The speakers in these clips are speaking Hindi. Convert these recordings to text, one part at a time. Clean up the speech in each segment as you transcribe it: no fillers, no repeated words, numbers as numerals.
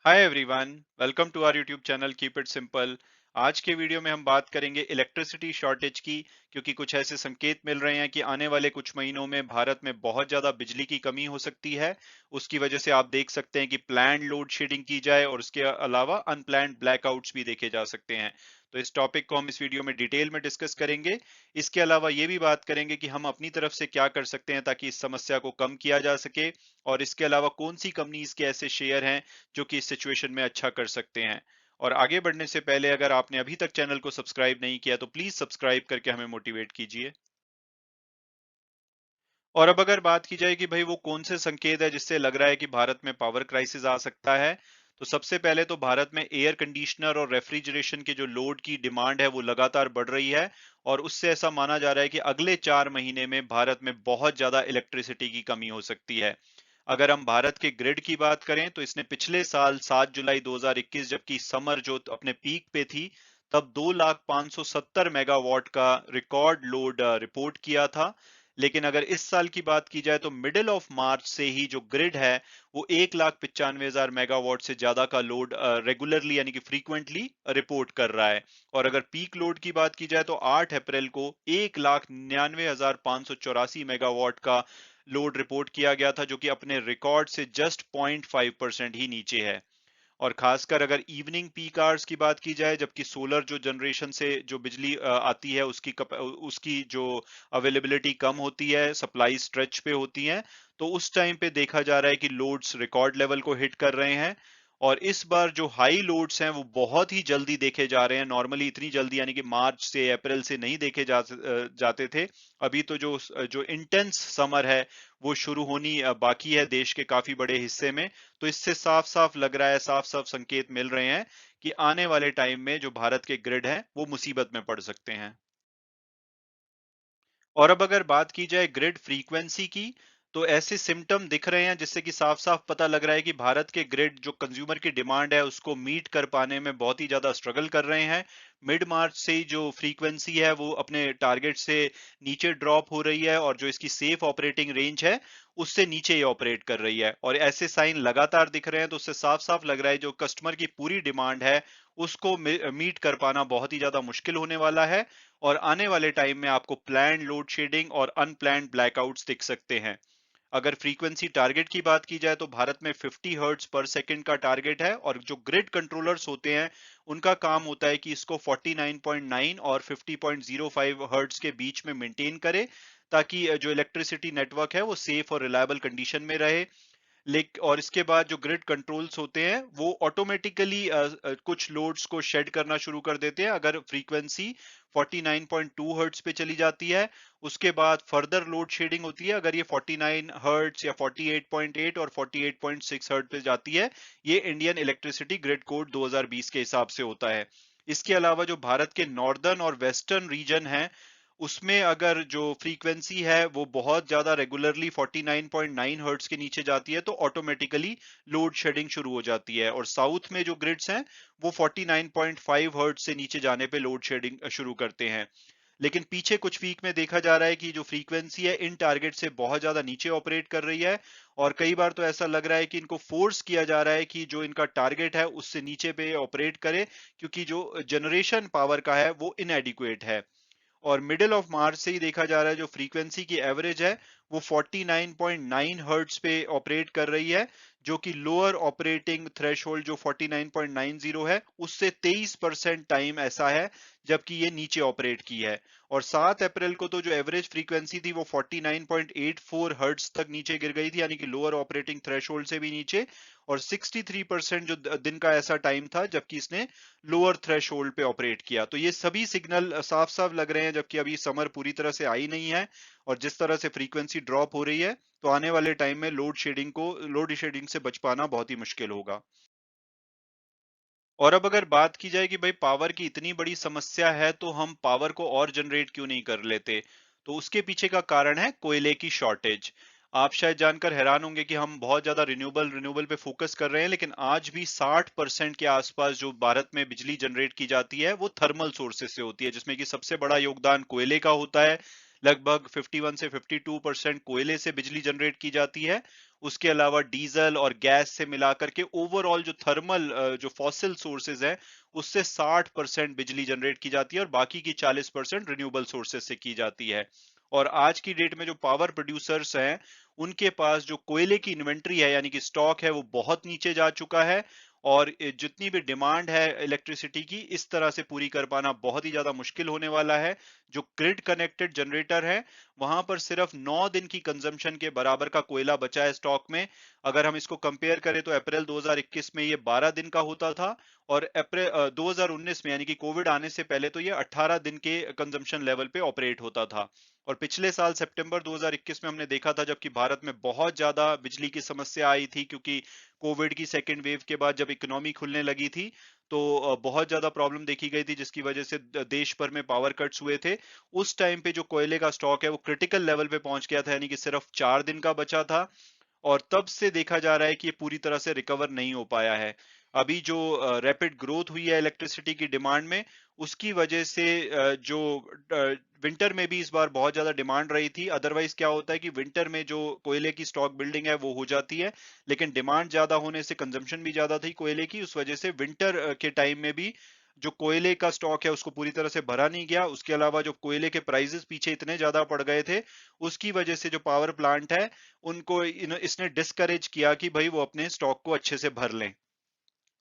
Hi everyone, welcome to our YouTube channel keep it simple. आज के वीडियो में हम बात करेंगे इलेक्ट्रिसिटी शॉर्टेज की, क्योंकि कुछ ऐसे संकेत मिल रहे हैं कि आने वाले कुछ महीनों में भारत में बहुत ज्यादा बिजली की कमी हो सकती है। उसकी वजह से आप देख सकते हैं कि प्लान्ड लोड शेडिंग की जाए और उसके अलावा अनप्लान्ड ब्लैकआउट्स भी देखे जा सकते हैं। तो इस टॉपिक को हम इस वीडियो में डिटेल में डिस्कस करेंगे। इसके अलावा ये भी बात करेंगे कि हम अपनी तरफ से क्या कर सकते हैं ताकि इस समस्या को कम किया जा सके, और इसके अलावा कौन सी कंपनीज के ऐसे शेयर हैं जो कि इस सिचुएशन में अच्छा कर सकते हैं। और आगे बढ़ने से पहले अगर आपने अभी तक चैनल को सब्सक्राइब नहीं किया तो प्लीज सब्सक्राइब करके हमें मोटिवेट कीजिए। और अब अगर बात की जाए कि भाई वो कौन से संकेत है जिससे लग रहा है कि भारत में पावर क्राइसिस आ सकता है, तो सबसे पहले तो भारत में एयर कंडीशनर और रेफ्रिजरेशन के जो लोड की डिमांड है वो लगातार बढ़ रही है। और उससे ऐसा माना जा रहा है कि अगले 4 महीने में भारत में बहुत ज्यादा इलेक्ट्रिसिटी की कमी हो सकती है। अगर हम भारत के ग्रिड की बात करें तो इसने पिछले साल 7 जुलाई 2021 जबकि समर जो अपने पीक पे थी, तब 2,570 मेगावाट का रिकॉर्ड लोड रिपोर्ट किया था। लेकिन अगर इस साल की बात की जाए तो मिडिल ऑफ मार्च से ही जो ग्रिड है वो 1,95,000 मेगावाट से ज्यादा का लोड रेगुलरली यानी कि फ्रीक्वेंटली रिपोर्ट कर रहा है। और अगर पीक लोड की बात की जाए तो 8 अप्रैल को 1,99,584 मेगावाट का लोड रिपोर्ट किया गया था, जो कि अपने रिकॉर्ड से जस्ट 0.5% ही नीचे है। और खासकर अगर इवनिंग पीक आवर्स की बात की जाए, जबकि सोलर जो जनरेशन से जो बिजली आती है उसकी जो अवेलेबिलिटी कम होती है, सप्लाई स्ट्रेच पे होती है, तो उस टाइम पे देखा जा रहा है कि लोड्स रिकॉर्ड लेवल को हिट कर रहे हैं। और इस बार जो हाई लोड्स हैं वो बहुत ही जल्दी देखे जा रहे हैं। नॉर्मली इतनी जल्दी यानी कि मार्च से अप्रैल से नहीं देखे जाते थे। अभी तो जो इंटेंस समर है वो शुरू होनी बाकी है देश के काफी बड़े हिस्से में। तो इससे साफ साफ लग रहा है, साफ साफ संकेत मिल रहे हैं कि आने वाले टाइम में जो भारत के ग्रिड है वो मुसीबत में पड़ सकते हैं। और अब अगर बात की जाए ग्रिड फ्रीक्वेंसी की, तो ऐसे सिम्टम दिख रहे हैं जिससे कि साफ साफ पता लग रहा है कि भारत के ग्रिड जो कंज्यूमर की डिमांड है उसको मीट कर पाने में बहुत ही ज्यादा स्ट्रगल कर रहे हैं। मिड मार्च से ही जो फ्रीक्वेंसी है वो अपने टारगेट से नीचे ड्रॉप हो रही है, और जो इसकी सेफ ऑपरेटिंग रेंज है उससे नीचे ही ऑपरेट कर रही है। और ऐसे साइन लगातार दिख रहे हैं, तो उससे साफ साफ लग रहा है जो कस्टमर की पूरी डिमांड है उसको मीट कर पाना बहुत ही ज्यादा मुश्किल होने वाला है। और आने वाले टाइम में आपको प्लान्ड लोड शेडिंग और अनप्लान्ड ब्लैकआउट्स दिख सकते हैं। अगर फ्रीक्वेंसी टारगेट की बात की जाए तो भारत में 50 हर्ट्ज पर सेकंड का टारगेट है, और जो ग्रिड कंट्रोलर्स होते हैं उनका काम होता है कि इसको 49.9 और 50.05 हर्ट्ज के बीच में मेंटेन करे, ताकि जो इलेक्ट्रिसिटी नेटवर्क है वो सेफ और रिलायबल कंडीशन में रहे। और इसके बाद जो ग्रिड कंट्रोल्स होते हैं वो ऑटोमेटिकली कुछ लोड्स को शेड करना शुरू कर देते हैं अगर फ्रीक्वेंसी 49.2 हर्ट्ज पे चली जाती है। उसके बाद फर्दर लोड शेडिंग होती है अगर ये 49 हर्ट्ज या 48.8 और 48.6 हर्ट्ज पे जाती है। ये इंडियन इलेक्ट्रिसिटी ग्रिड कोड 2020 के हिसाब से होता है। इसके अलावा जो भारत के नॉर्दर्न और वेस्टर्न रीजन है उसमें अगर जो फ्रीक्वेंसी है वो बहुत ज्यादा रेगुलरली 49.9 हर्ट्ज के नीचे जाती है तो ऑटोमेटिकली लोड शेडिंग शुरू हो जाती है। और साउथ में जो ग्रिड्स हैं वो 49.5 हर्ट्ज से नीचे जाने पे लोड शेडिंग शुरू करते हैं। लेकिन पीछे कुछ वीक में देखा जा रहा है कि जो फ्रीक्वेंसी है इन टारगेट से बहुत ज्यादा नीचे ऑपरेट कर रही है। और कई बार तो ऐसा लग रहा है कि इनको फोर्स किया जा रहा है कि जो इनका टारगेट है उससे नीचे पे ऑपरेट करे, क्योंकि जो जनरेशन पावर का है वो इनएडिक्वेट है। और मिडिल ऑफ मार्च से ही देखा जा रहा है जो फ्रीक्वेंसी की एवरेज है वो 49.9 हर्ट्ज पे ऑपरेट कर रही है, जो कि लोअर ऑपरेटिंग थ्रेशोल्ड जो 49.90 है उससे 23% टाइम ऐसा है जबकि ये नीचे ऑपरेट की है। और 7 अप्रैल को तो जो एवरेज फ्रीक्वेंसी थी वो 49.84 हर्ट्ज तक नीचे गिर गई थी, यानी कि लोअर ऑपरेटिंग थ्रेशोल्ड से भी नीचे। और 63% जो दिन का ऐसा टाइम था जबकि इसने लोअर थ्रेश होल्ड पे ऑपरेट किया। तो ये सभी सिग्नल साफ साफ लग रहे हैं, जबकि अभी समर पूरी तरह से आई नहीं है। और जिस तरह से फ्रीक्वेंसी ड्रॉप हो रही है तो आने वाले टाइम में लोड शेडिंग से बच पाना बहुत ही मुश्किल होगा। और अब अगर बात की जाए कि भाई पावर की इतनी बड़ी समस्या है तो हम पावर को और जनरेट क्यों नहीं कर लेते, तो उसके पीछे का कारण है कोयले की शॉर्टेज। आप शायद जानकर हैरान होंगे कि हम बहुत ज्यादा रिन्यूएबल रिन्यूएबल पे फोकस कर रहे हैं, लेकिन आज भी 60% के आसपास जो भारत में बिजली जनरेट की जाती है वो थर्मल सोर्सेस से होती है, जिसमें कि सबसे बड़ा योगदान कोयले का होता है। लगभग 51 से 52% कोयले से बिजली जनरेट की जाती है। उसके अलावा डीजल और गैस से मिलाकर के ओवरऑल जो थर्मल जो फॉसिल सोर्सेज हैं उससे 60% बिजली जनरेट की जाती है और बाकी की 40% रिन्यूएबल सोर्सेज से की जाती है। और आज की डेट में जो पावर प्रोड्यूसर्स हैं उनके पास जो कोयले की इन्वेंट्री है यानी कि स्टॉक है वो बहुत नीचे जा चुका है। और जितनी भी डिमांड है इलेक्ट्रिसिटी की इस तरह से पूरी कर पाना बहुत ही ज्यादा मुश्किल होने वाला है। जो ग्रिड कनेक्टेड जनरेटर है वहां पर सिर्फ 9 दिन की कंजम्पशन के बराबर का कोयला बचा है स्टॉक में। अगर हम इसको कंपेयर करें तो अप्रैल 2021 में ये 12 दिन का होता था और अप्रैल 2019 में यानी कि कोविड आने से पहले तो ये 18 दिन के कंजम्पशन लेवल पे ऑपरेट होता था। और पिछले साल सितंबर 2021 में हमने देखा था जबकि भारत में बहुत ज्यादा बिजली की समस्या आई थी क्योंकि कोविड की सेकेंड वेव के बाद जब इकोनॉमी खुलने लगी थी तो बहुत ज्यादा प्रॉब्लम देखी गई थी जिसकी वजह से देश भर में पावर कट्स हुए थे। उस टाइम पे जो कोयले का स्टॉक है वो क्रिटिकल लेवल पे पहुंच गया था यानी कि सिर्फ 4 दिन का बचा था। और तब से देखा जा रहा है कि ये पूरी तरह से रिकवर नहीं हो पाया है। अभी जो रैपिड ग्रोथ हुई है इलेक्ट्रिसिटी की डिमांड में उसकी वजह से जो विंटर में भी इस बार बहुत ज्यादा डिमांड रही थी। अदरवाइज क्या होता है कि विंटर में जो कोयले की स्टॉक बिल्डिंग है वो हो जाती है लेकिन डिमांड ज्यादा होने से कंजम्पशन भी ज्यादा थी कोयले की उस वजह से विंटर के टाइम में भी जो कोयले का स्टॉक है उसको पूरी तरह से भरा नहीं गया। उसके अलावा जो कोयले के प्राइसेस पीछे इतने ज्यादा पड़ गए थे उसकी वजह से जो पावर प्लांट है उनको इसने डिस्करेज किया कि भाई वो अपने स्टॉक को अच्छे से भर लें।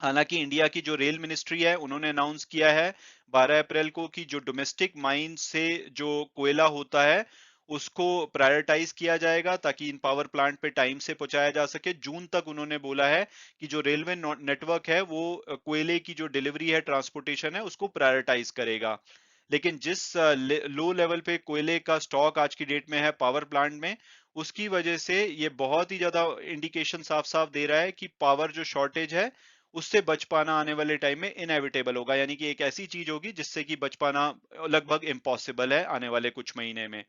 हालांकि इंडिया की जो रेल मिनिस्ट्री है उन्होंने अनाउंस किया है 12 अप्रैल को कि जो डोमेस्टिक माइन से जो कोयला होता है उसको प्रायोरिटाइज किया जाएगा ताकि इन पावर प्लांट पे टाइम से पहुंचाया जा सके। जून तक उन्होंने बोला है कि जो रेलवे नेटवर्क है वो कोयले की जो डिलीवरी है ट्रांसपोर्टेशन है उसको प्रायोरिटाइज करेगा। लेकिन जिस लो लेवल पे कोयले का स्टॉक आज की डेट में है पावर प्लांट में उसकी वजह से ये बहुत ही ज्यादा इंडिकेशन साफ साफ दे रहा है कि पावर जो शॉर्टेज है उससे बच पाना आने वाले टाइम में इनएविटेबल होगा यानी कि एक ऐसी चीज होगी जिससे कि बच पाना लगभग इम्पॉसिबल है आने वाले कुछ महीने में।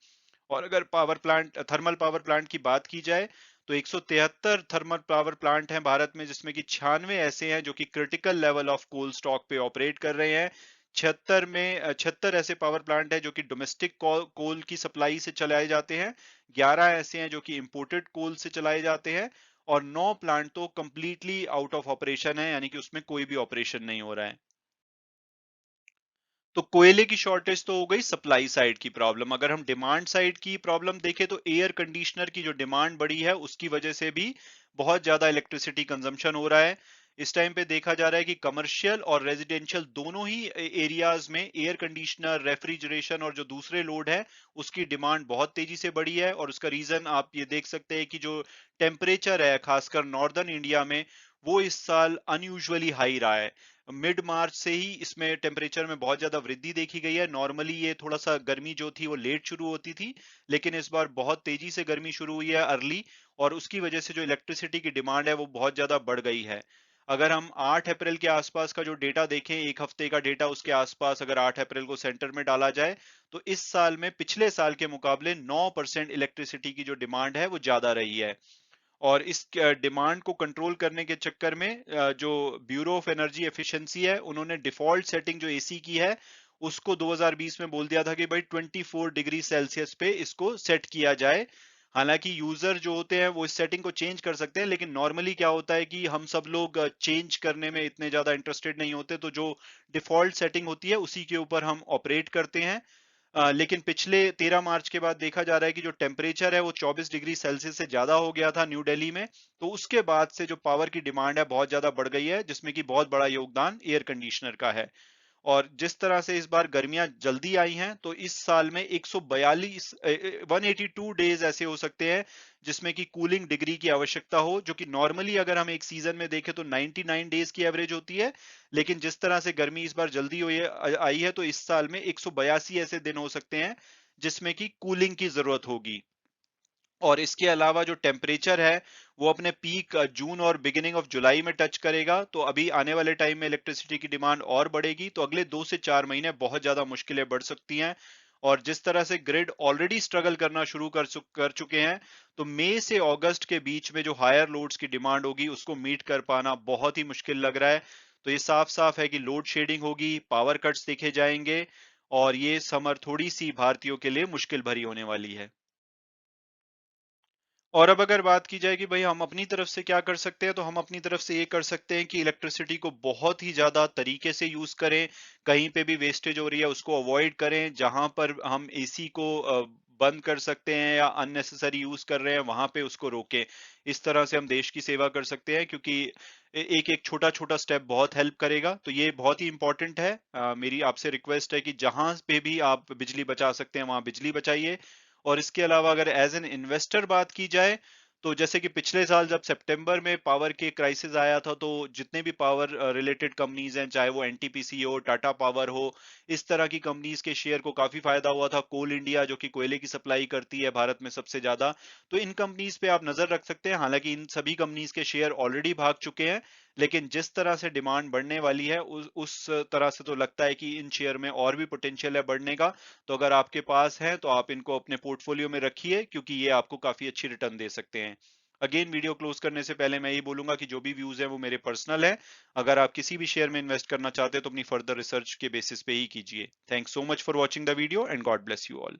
और अगर power plant thermal power plant की बात की जाए तो 173 थर्मल पावर प्लांट हैं भारत में जिसमें कि 96 ऐसे हैं जो कि critical level of coal stock पे ऑपरेट कर रहे हैं। 76 ऐसे पावर प्लांट हैं जो कि डोमेस्टिक कोल की सप्लाई से चलाए जाते हैं। 11 ऐसे हैं जो कि इंपोर्टेड कोल से चलाए जाते हैं और 9 प्लांट तो कंप्लीटली आउट ऑफ ऑपरेशन है यानी कि उसमें कोई भी ऑपरेशन नहीं हो रहा है। तो कोयले की शॉर्टेज तो हो गई सप्लाई साइड की प्रॉब्लम। अगर हम डिमांड साइड की प्रॉब्लम देखें तो एयर कंडीशनर की जो डिमांड बढ़ी है उसकी वजह से भी बहुत ज्यादा इलेक्ट्रिसिटी कंजम्पशन हो रहा है। इस टाइम पे देखा जा रहा है कि कमर्शियल और रेजिडेंशियल दोनों ही एरियाज में एयर कंडीशनर रेफ्रिजरेशन और जो दूसरे लोड है उसकी डिमांड बहुत तेजी से बढ़ी है। और उसका रीजन आप ये देख सकते हैं कि जो टेम्परेचर है खासकर नॉर्दर्न इंडिया में वो इस साल अनयूजुअली हाई रहा है। मिड मार्च से ही इसमें टेम्परेचर में बहुत ज्यादा वृद्धि देखी गई है। नॉर्मली ये थोड़ा सा गर्मी जो थी वो लेट शुरू होती थी लेकिन इस बार बहुत तेजी से गर्मी शुरू हुई है अर्ली। और उसकी वजह से जो इलेक्ट्रिसिटी की डिमांड है वो बहुत ज्यादा बढ़ गई है। अगर हम 8 अप्रैल के आसपास का जो डेटा देखें एक हफ्ते का डेटा उसके आसपास अगर 8 अप्रैल को सेंटर में डाला जाए तो इस साल में पिछले साल के मुकाबले 9% इलेक्ट्रिसिटी की जो डिमांड है वो ज्यादा रही है। और इस डिमांड को कंट्रोल करने के चक्कर में जो ब्यूरो ऑफ एनर्जी एफिशिएंसी है उन्होंने डिफॉल्ट सेटिंग जो एसी की है उसको 2020 में बोल दिया था कि भाई 24 डिग्री सेल्सियस पे इसको सेट किया जाए। हालांकि यूजर जो होते हैं वो इस सेटिंग को चेंज कर सकते हैं लेकिन नॉर्मली क्या होता है कि हम सब लोग चेंज करने में इतने ज्यादा इंटरेस्टेड नहीं होते तो जो डिफॉल्ट सेटिंग होती है उसी के ऊपर हम ऑपरेट करते हैं। लेकिन पिछले 13 मार्च के बाद देखा जा रहा है कि जो टेम्परेचर है वो 24 डिग्री सेल्सियस से ज्यादा हो गया था न्यू दिल्ली में। तो उसके बाद से जो पावर की डिमांड है बहुत ज्यादा बढ़ गई है जिसमें कि बहुत बड़ा योगदान एयर कंडीशनर का है। और जिस तरह से इस बार गर्मियां जल्दी आई हैं तो इस साल में 142 182 डेज ऐसे हो सकते हैं जिसमें कि कूलिंग डिग्री की आवश्यकता हो जो कि नॉर्मली अगर हम एक सीजन में देखें तो 99 डेज की एवरेज होती है। लेकिन जिस तरह से गर्मी इस बार जल्दी हुई आई है तो इस साल में 182 ऐसे दिन हो सकते हैं जिसमें कि कूलिंग की जरूरत होगी। और इसके अलावा जो टेम्परेचर है वो अपने पीक जून और बिगिनिंग ऑफ जुलाई में टच करेगा तो अभी आने वाले टाइम में इलेक्ट्रिसिटी की डिमांड और बढ़ेगी तो अगले 2 से 4 महीने बहुत ज्यादा मुश्किलें बढ़ सकती हैं। और जिस तरह से ग्रिड ऑलरेडी स्ट्रगल करना शुरू कर चुके हैं तो मई से अगस्त के बीच में जो हायर लोड्स की डिमांड होगी उसको मीट कर पाना बहुत ही मुश्किल लग रहा है। तो ये साफ साफ है कि लोड शेडिंग होगी पावर कट्स देखे जाएंगे। और ये समर थोड़ी सी भारतीयों के लिए मुश्किल भरी होने वाली है। और अब अगर बात की जाए कि भाई हम अपनी तरफ से क्या कर सकते हैं, तो हम अपनी तरफ से ये कर सकते हैं कि इलेक्ट्रिसिटी को बहुत ही ज्यादा तरीके से यूज करें। कहीं पे भी वेस्टेज हो रही है उसको अवॉइड करें। जहां पर हम एसी को बंद कर सकते हैं या अननेसेसरी यूज कर रहे हैं वहां पे उसको रोकें। इस तरह से हम देश की सेवा कर सकते हैं, क्योंकि एक एक छोटा छोटा स्टेप बहुत हेल्प करेगा। तो ये बहुत ही इंपॉर्टेंट है। मेरी आपसे रिक्वेस्ट है कि जहां पे भी आप बिजली बचा सकते हैं वहां बिजली बचाइए। और इसके अलावा अगर एज एन इन्वेस्टर बात की जाए, तो जैसे कि पिछले साल जब सितंबर में पावर के क्राइसिस आया था, तो जितने भी पावर रिलेटेड कंपनीज हैं, चाहे वो एनटीपीसी हो, टाटा पावर हो, इस तरह की कंपनीज के शेयर को काफी फायदा हुआ था। कोल इंडिया जो कि कोयले की सप्लाई करती है भारत में सबसे ज्यादा, तो इन कंपनीज पे आप नजर रख सकते हैं। हालांकि इन सभी कंपनीज के शेयर ऑलरेडी भाग चुके हैं, लेकिन जिस तरह से डिमांड बढ़ने वाली है उस तरह से तो लगता है कि इन शेयर में और भी पोटेंशियल है बढ़ने का। तो अगर आपके पास है तो आप इनको अपने पोर्टफोलियो में रखिए, क्योंकि ये आपको काफी अच्छी रिटर्न दे सकते हैं। अगेन, वीडियो क्लोज करने से पहले मैं ये बोलूंगा कि जो भी व्यूज है वो मेरे पर्सनल है। अगर आप किसी भी शेयर में इन्वेस्ट करना चाहते हैं तो अपनी फर्दर रिसर्च के बेसिस पे ही कीजिए। Thanks so much for watching the video and God bless you all.